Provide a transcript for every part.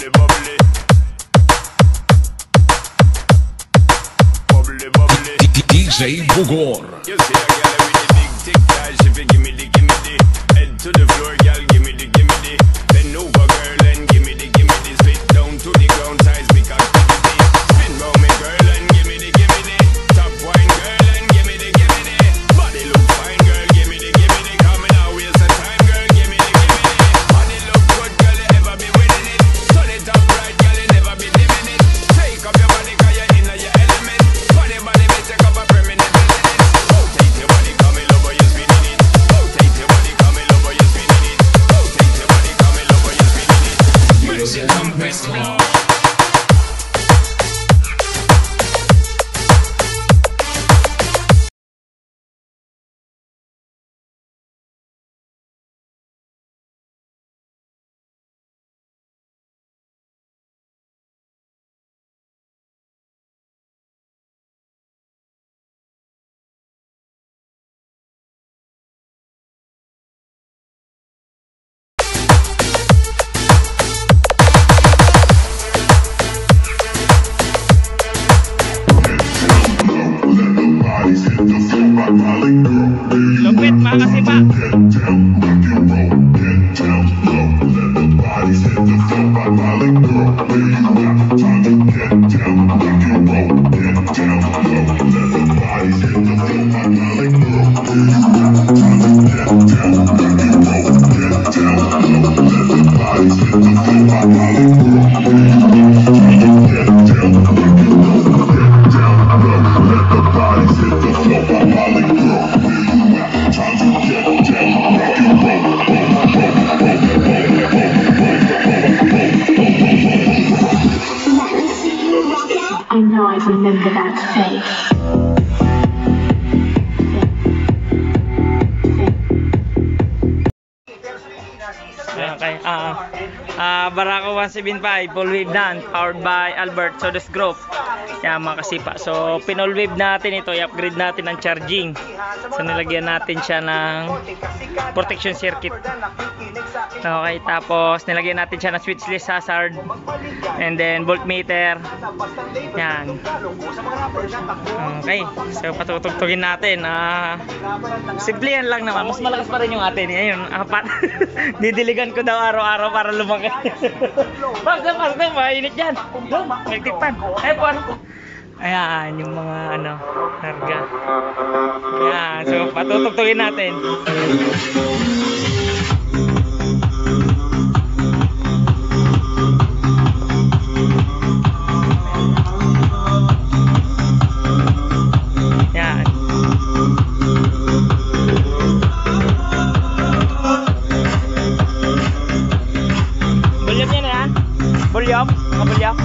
Bubbly, bubbly. Bubbly, bubbly. DJ Bugor. You see a girl with the big tic tac, she fi gimme the head to the floor, girl, gimme the bend over, girl, and gimme the spit down to the ground, seismic activity. Spin round me, girl, and gimme the top wine, girl, and gimme the body look fine, girl, gimme the coming out, waste of time, girl, gimme the body look good, girl, you ever be winning it. Turn it up right, girl, you never be dimming it. Take up your body, cause you're in your element. Body, may take up a permanent residence. Rotate your body, come in over, you're spinning it. Rotate your body, come in over, you're spinning it. Rotate your body, come in over, you're spinning it. Music compass flow. Lupit mga kasipa. I know I remember that face. Okay, Barako 175 full wave na, powered by Albert Sodas Group. Yan mga kasipa. So pinol wave natin ito, i-upgrade natin ang charging. So nilagyan natin siya ng protection circuit. Okay, tapos nilagyan natin siya ng switchless hazard and then voltmeter. Yan. Okay, so patutugtugin natin. Simple yan lang naman. Mas malakas pa rin yung atin. Ayun, didiligan ko daw araw-araw para lumaki. Pas na, mainit yan. Nagtipan. Ayan, yung mga karga. Ayan, so patutugtugin natin. Ayan. Volume niya na yan? Volume? Volume?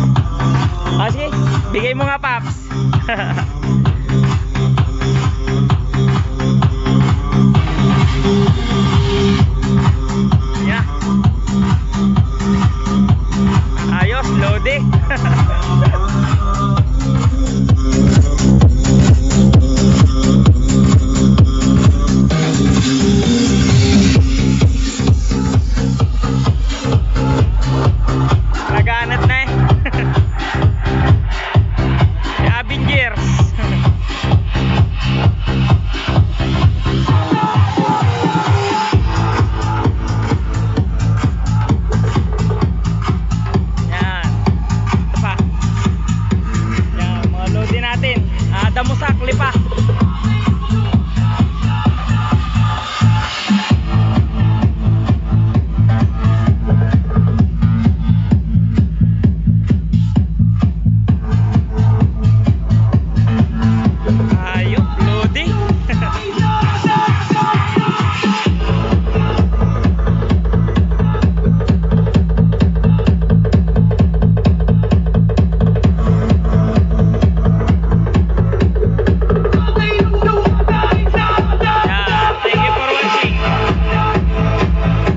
Sige, bigay mo nga, Paps.